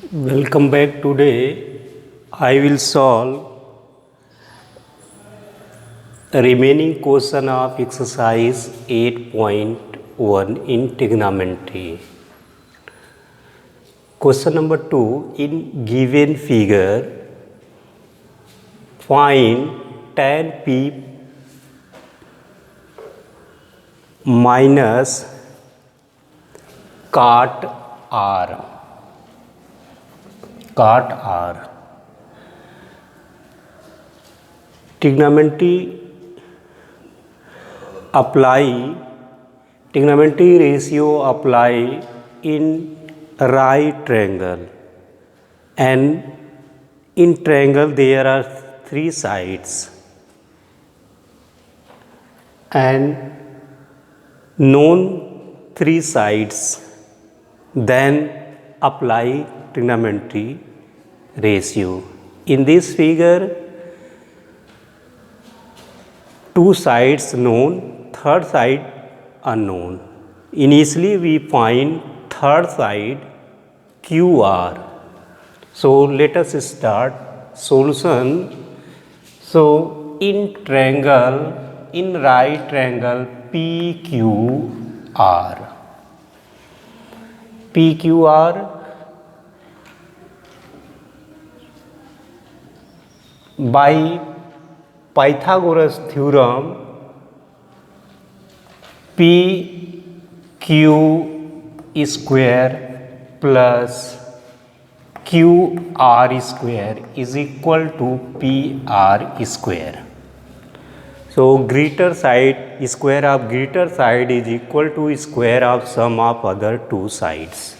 Welcome back. Today I will solve remaining question of exercise 8.1 in trigonometry. Question number 2. In given figure, find tan p minus cot r. Cot r. Trigonometry ratio apply in right triangle, and in triangle there are three sides and known three sides, then apply trigonometry ratio. In this figure, two sides known, third side unknown. Initially we find third side QR. So let us start solution. So in triangle, in right triangle PQR, by Pythagoras theorem, PQ square plus QR square is equal to PR square. So greater side, square of greater side is equal to square of sum of other two sides.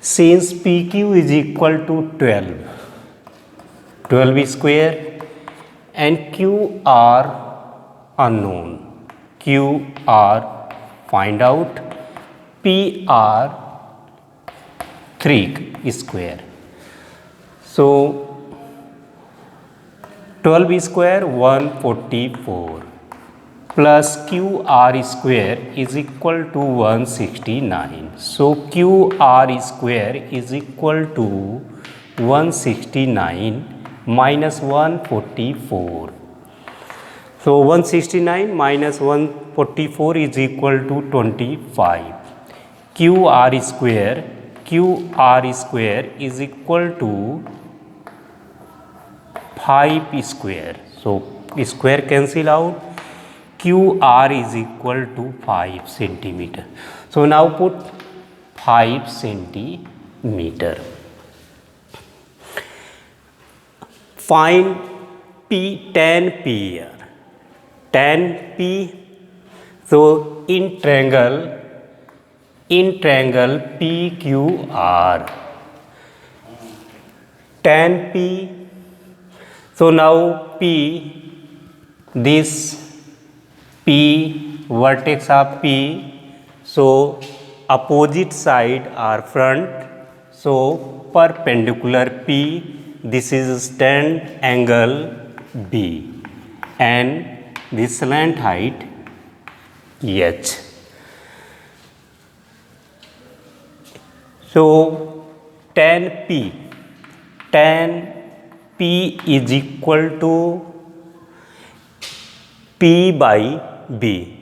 Since PQ is equal to 12 square and QR unknown, QR find out, PR 3 square. So 12 square 144 plus QR square is equal to 169. So QR square is equal to 169 minus 144. So 169 minus 144 is equal to 25. QR square is equal to 5 square. So square cancel out. QR is equal to 5 centimeter. So now put 5 centimeter. Find tan P here. Tan P. So in triangle PQR, tan P. So now P, this P, vertex of P, so opposite side are front, so perpendicular P, this is stand angle B, and this slant height H. So tan P is equal to P by B.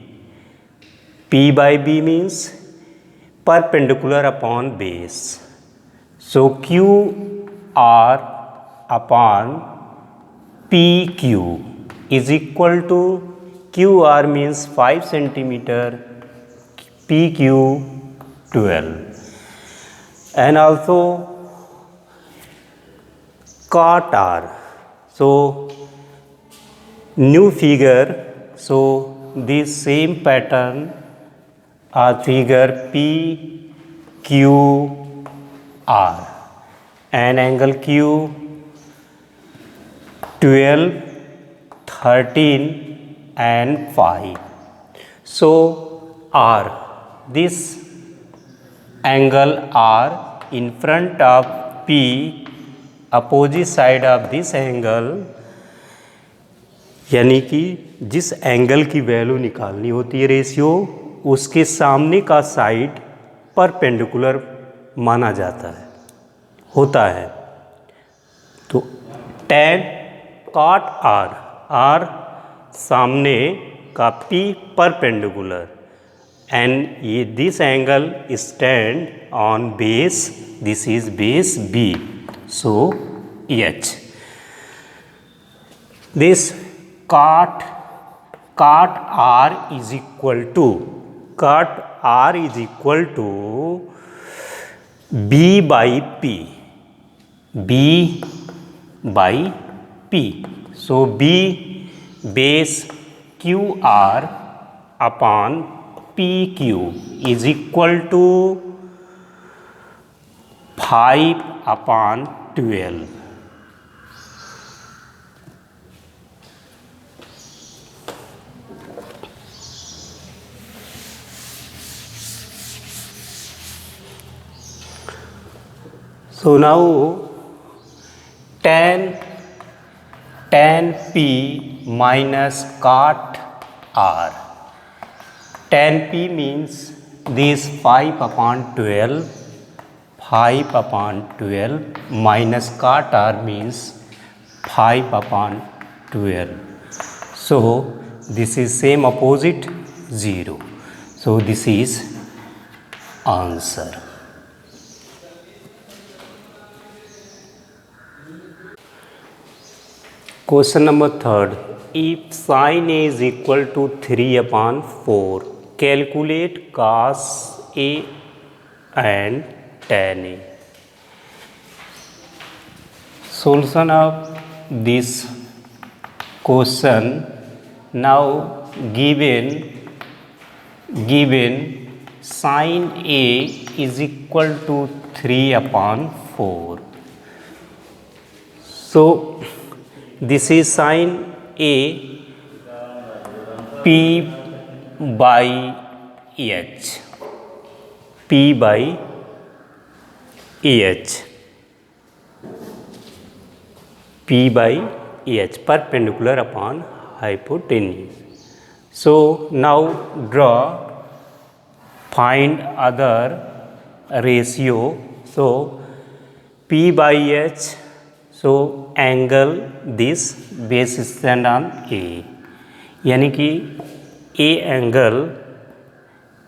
P by B means perpendicular upon base. So QR upon PQ is equal to, QR means 5 centimeter, PQ 12. And also cot R. So new figure, so this same pattern figure PQR and angle Q 12, 13 and 5. So R, this angle R in front of P, opposite side of this angle, यानी कि जिस angle की value निकालनी होती है ratio, उसके सामने का साइड परपेंडिकुलर माना जाता है, होता है। तो tan cot r, r सामने का P परपेंडिकुलर, एंड ये this angle stand on base, this is base B, so H। This cot r is equal to, cot r is equal to B by P, B by P, so B base QR upon PQ is equal to 5/12। So now tan P minus cot R. Tan P means this 5/12, 5/12 minus cot R means 5/12. So this is same opposite 0. So this is answer. Question number 3rd. If sin A is equal to 3/4, calculate cos A and tan A. Solution of this question. Now given sin A is equal to 3/4. So this is sin A, P by H, P by H, P by H, perpendicular upon hypotenuse. So now draw, find other ratio. So P by H, so angle this base stand on A, यानी कि A angle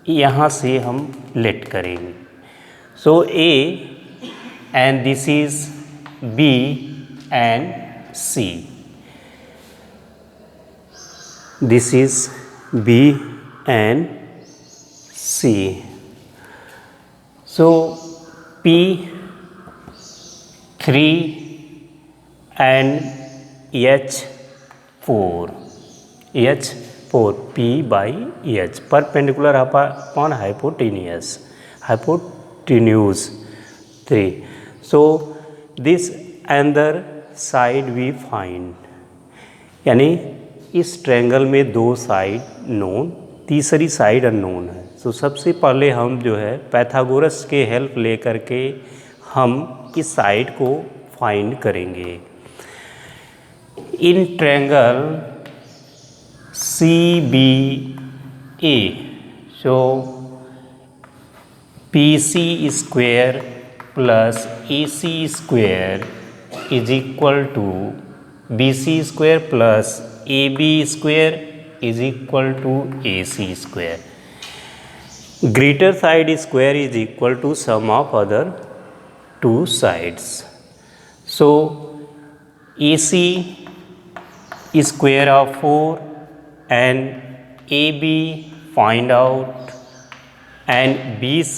यहाँ से हम late करेंगे। सो A and this is B and C, this is B and C. So P3 and H4, P by H, perpendicular upon hypotenuse 3. So this other side we find, यानी इस triangle में 2 side known, तीसरी side unknown है। तो सबसे पहले हम जो है पाइथागोरस के हेल्प लेकर के हम इस साइड को फाइंड करेंगे। In triangle CBA, so PC square plus AC square is equal to BC square plus AB square is equal to AC square. Greater side square is equal to sum of other 2 sides. So AC square of 4 and AB find out, and BC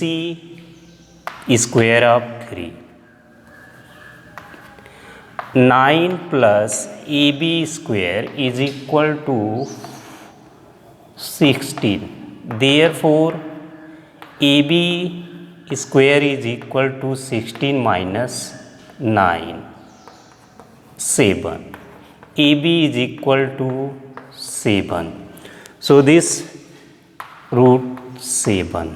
square of 3. 9 plus AB square is equal to 16. Therefore AB square is equal to 16 minus 9, 7. AB is equal to 7. So this root 7.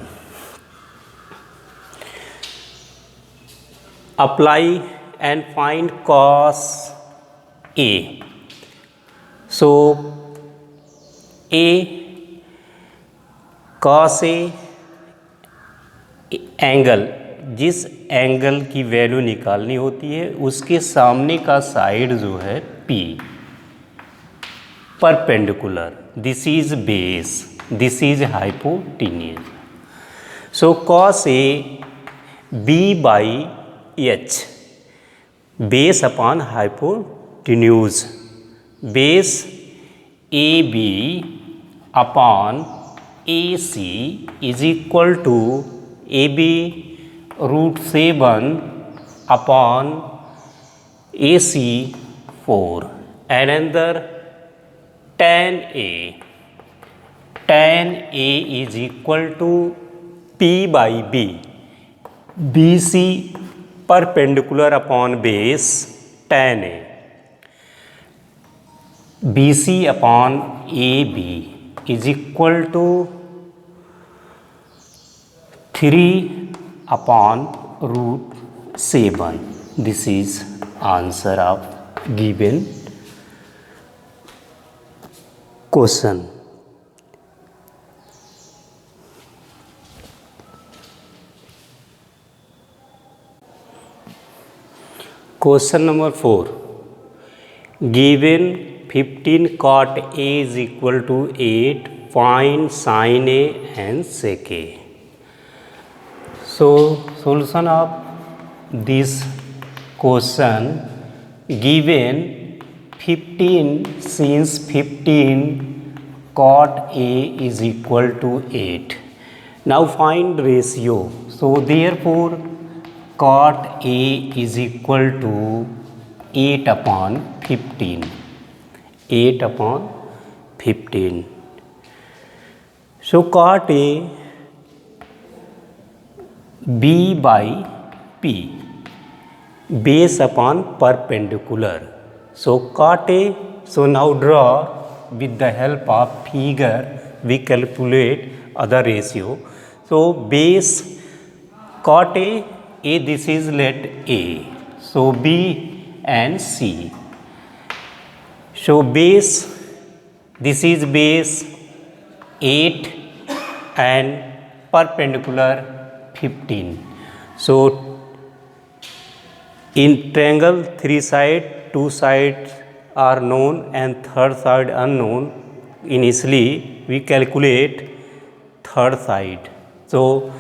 Apply and find cos A. So cos A angle, जिस angle की value निकालनी होती है उसके सामने का side जो है P, perpendicular, this is base, this is hypotenuse. So cos A B by H, base upon hypotenuse, base AB upon AC is equal to AB √7 upon AC 4, and another tan A. Tan A is equal to P by B, BC perpendicular upon base tan A, BC upon AB is equal to 3 upon √7. This is answer of given question. Question number 4. Given 15 cot A is equal to 8, find sin A and sec A. So, solution of this question, given 15, since 15 cot A is equal to 8. Now find ratio. So, therefore, cot A is equal to 8 upon 15. 8 upon 15. So cot A B by P, base upon perpendicular. So cot A, so now draw with the help of figure we calculate other ratio. So base cot A, this is let A, so B and C. So base, this is base 8 and perpendicular 15. So in triangle, 3 sides, 2 sides are known and third side unknown. Initially we calculate third side. So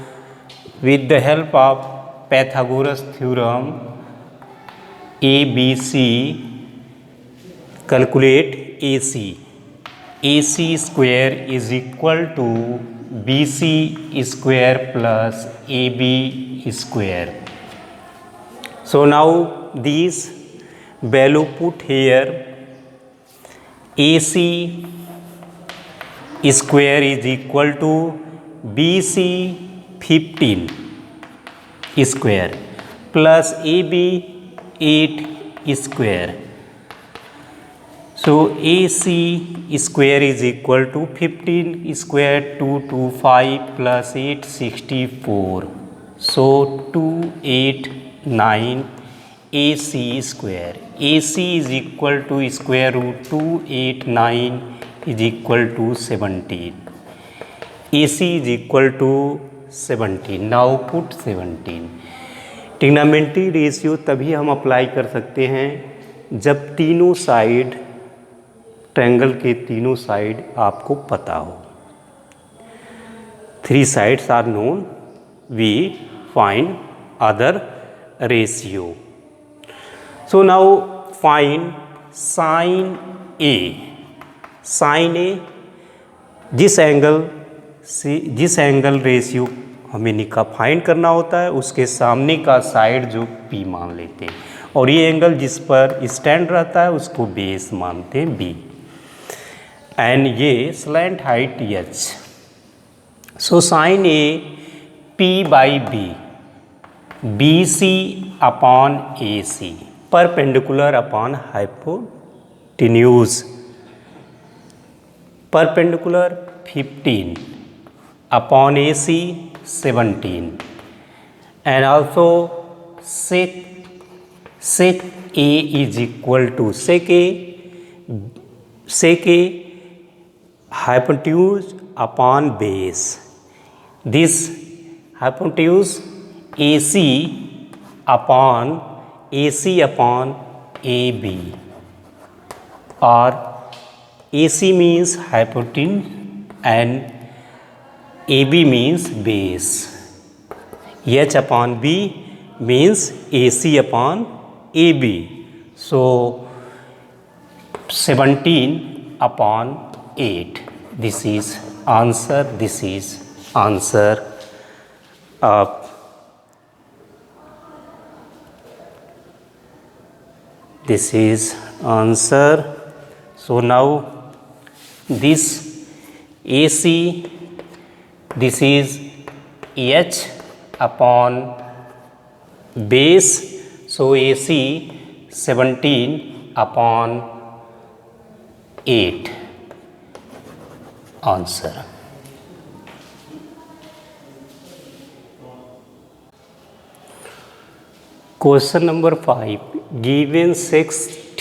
with the help of Pythagoras theorem, ABC, calculate AC. AC square is equal to BC square plus AB square. So now these value put here. AC square is equal to BC 15 square plus AB 8 square. So AC square is equal to 15 square 225 plus 8 64. So 289 AC square. AC is equal to square root 289 is equal to 17. AC is equal to 17. Now put 17. Trigonometry ratio तभी हम apply कर सकते हैं जब तीनों side, triangle के तीनों side आपको पता हो. 3 sides are known, we find other ratio. So now find sin A. Sin A, जिस एंगल रेशियो हमें फाइंड करना होता है उसके सामने का साइड जो P मान लेते हैं, और ये एंगल जिस पर स्टैंड रहता है उसको बेस मानते हैं B, एंड ये slant height H. So sine A P by B, BC upon AC, perpendicular upon hypotenuse, perpendicular 15 upon AC 17, and also sec A is equal to sec A hypotenuse upon base. This hypotenuse AC upon AB, or AC means hypotenuse and AB means base. H upon B means AC upon AB. So 17 upon 8. This is answer. This is answer of this is answer. So now this AC, this is H upon base. So AC 17 upon 8 answer. Question number 5. Given sec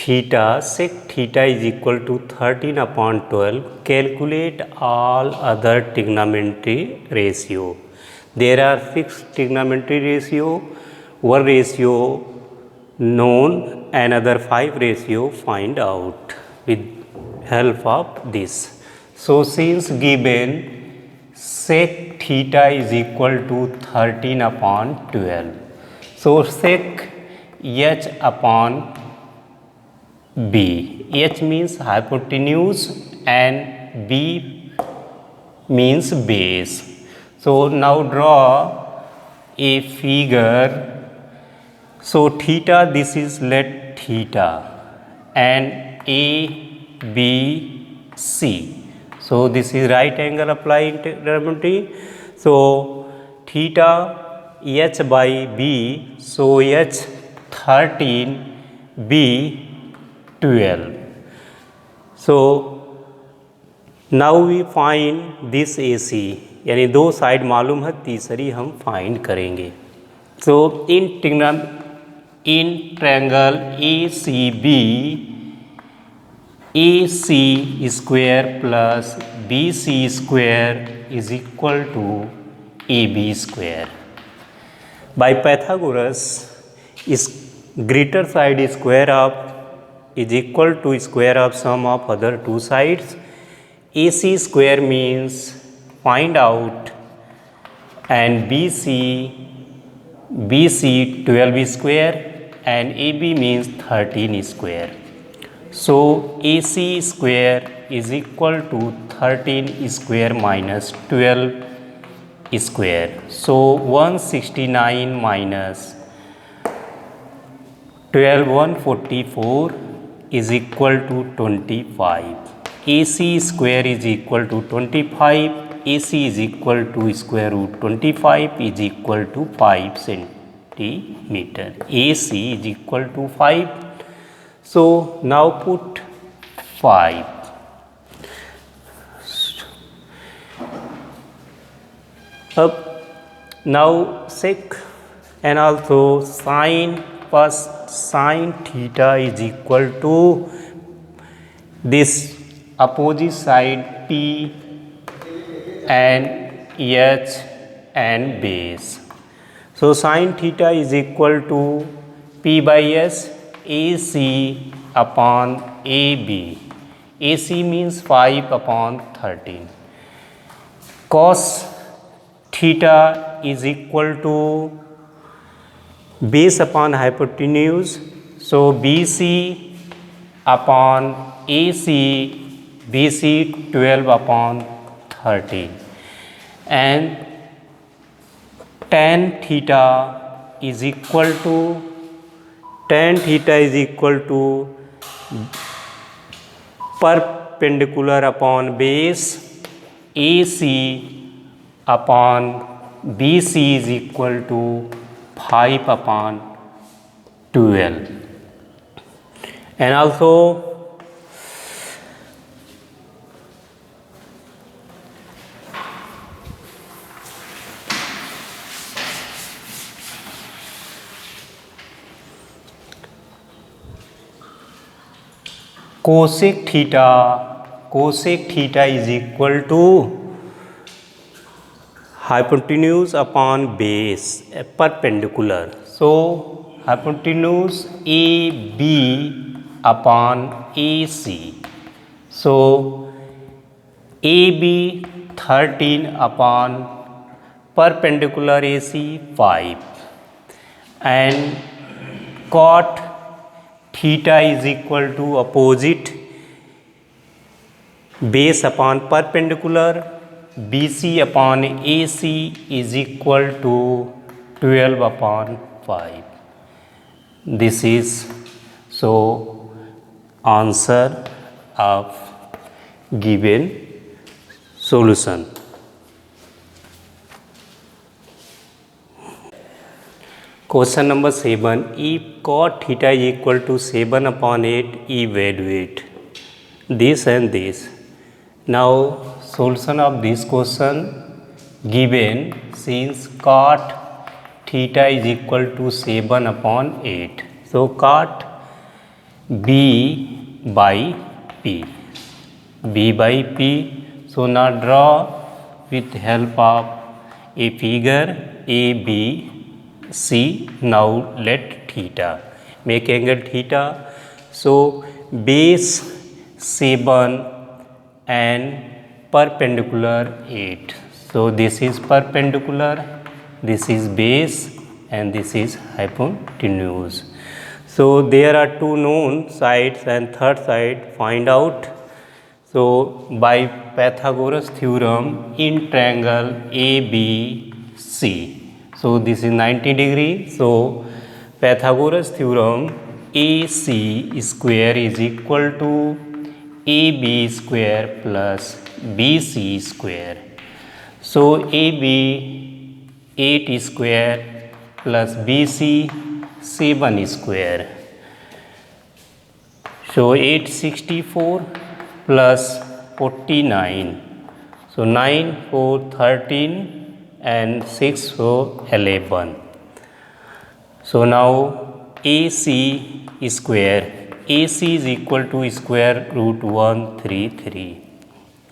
theta is equal to 13 upon 12. Calculate all other trigonometry ratio. There are 6 trigonometry ratio, one ratio known, another 5 ratio find out with help of this. So since given sec theta is equal to 13 upon 12, so sec H upon B. H means hypotenuse and B means base. So now draw a figure. So theta, this is let theta, and A, B, C. So this is right angle apply trigonometry. So theta H by B, so H 13, B 12. So now we find this AC, यानी दो side मालूम है, तीसरी हम find करेंगे. So in triangle ACB, AC square plus BC square is equal to AB square. By Pythagoras, is greater side square of is equal to square of sum of other two sides. AC square means find out, and BC 12 square, and AB means 13 square. So AC square is equal to 13 square minus 12 square. So 169 minus 12, 144 is equal to 25. AC square is equal to 25. AC is equal to square root 25 is equal to 5 centimeter. AC is equal to 5. So now put 5. Now sec and also sine plus sine theta is equal to this opposite side P and H and base. So sine theta is equal to P by S AC upon AB. AC means 5 upon 13. Cos theta is equal to base upon hypotenuse. So BC upon AC, BC 12 upon 13, and tan theta is equal to perpendicular upon base AC upon BC is equal to 5 upon 12. And also cosec theta is equal to hypotenuse upon base perpendicular. So hypotenuse AB upon AC. So AB 13 upon perpendicular AC 5, and cot theta is equal to opposite base upon perpendicular BC upon AC is equal to 12 upon 5. This is so answer of given solution. Question number 7. If cot theta is equal to 7 upon 8, evaluate this and this. Now solution of this question given, since cot theta is equal to 7 upon 8. So cot B by P. B by P. So now draw with help of a figure A, B, C. Now let theta, make angle theta. So base 7 and perpendicular 8. So this is perpendicular, this is base, and this is hypotenuse. So there are two known sides and third side find out. So by Pythagoras theorem in triangle ABC. So this is 90 degree. So Pythagoras theorem AC square is equal to AB square plus BC square. So AB 8 square plus BC 7 square. So 864 plus 49. So 9 4 13 and 6 4 11. So now AC square. AC is equal to square root 133.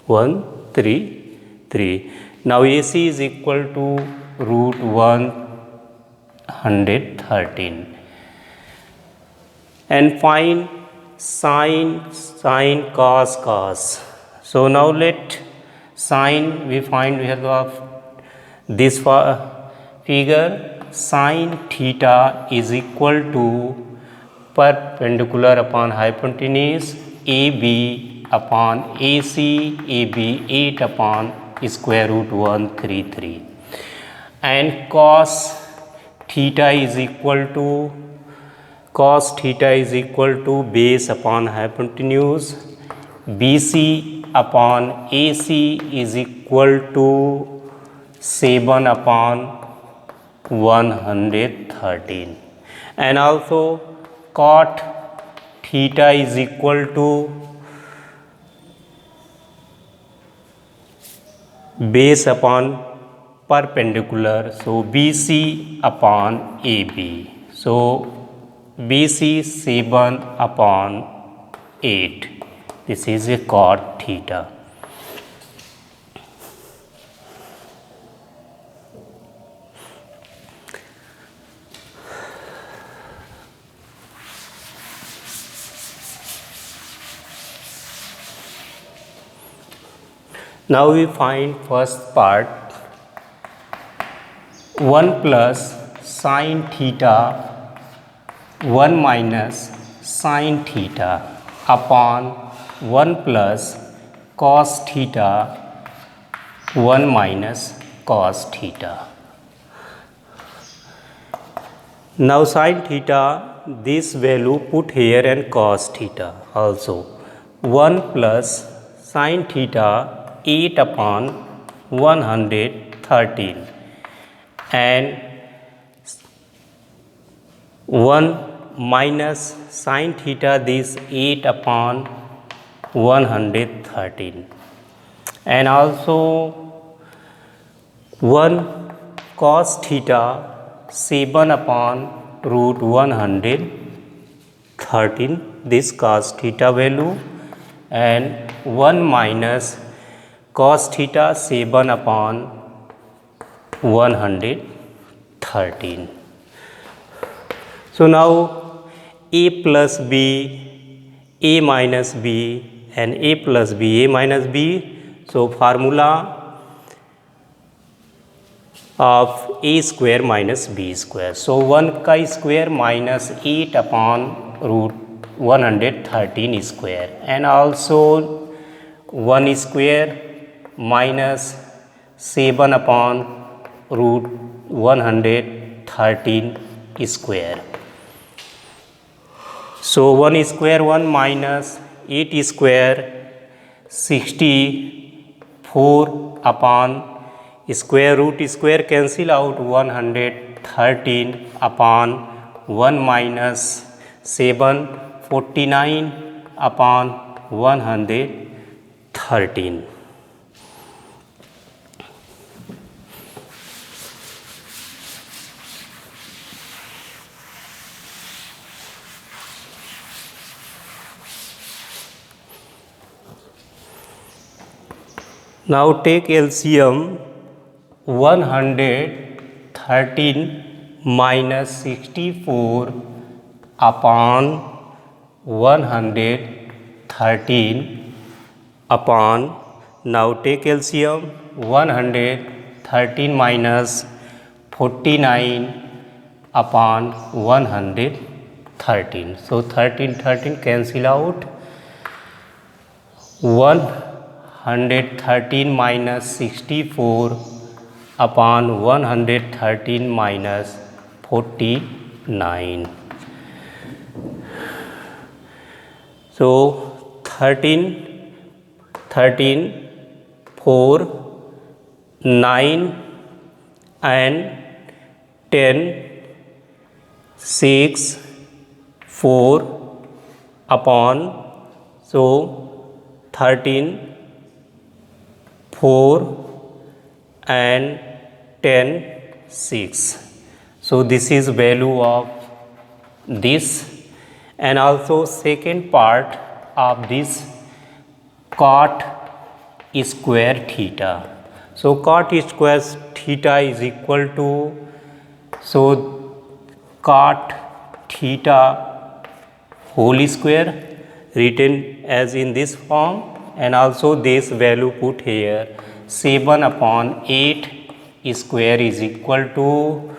133. Now AC is equal to root 113. And find sine, cos. So now let sine, we find we have of this figure. Sine theta is equal to perpendicular upon hypotenuse AB upon AC, AB 8 upon square root 133, and cos theta is equal to base upon hypotenuse BC upon AC is equal to 7 upon 113, and also cot theta is equal to base upon perpendicular, so BC upon AB. So BC 7 upon 8. This is a cot theta. Now we find first part, 1 plus sine theta 1 minus sine theta upon 1 plus cos theta 1 minus cos theta. Now sine theta, this value put here, and cos theta also. 1 plus sine theta 8 upon 113, and 1 minus sine theta, this 8 upon 113, and also 1 cos theta 7 upon root 113, this cos theta value, and 1 minus cos theta 7 upon 113. So now a plus b, a minus b, and a plus b, a minus b. So formula of a square minus b square. So 1 का square minus 8 upon root 113 square, and also 1 square minus 7 upon root 113 square. So 1 square 1 minus 8 square 64 upon square root square cancel out 113 upon 1 minus 7 49 upon 113. Now take LCM. 113 minus 64 upon 113 upon, now take LCM. 113 minus 49 upon 113. So 13 cancel out. 113 minus 64 upon 113 minus 49. So 13, 4, 9 and 10, 6, 4 upon, so 13, 4 and 10, 6. So this is value of this, and also second part of this cot square theta. So cot square theta is equal to, so cot theta whole square written as in this form, and also this value put here. 7 upon 8 square is equal to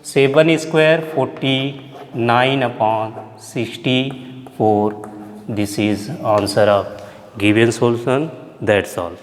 7 square 49 upon 64. This is answer of given solution. That's all.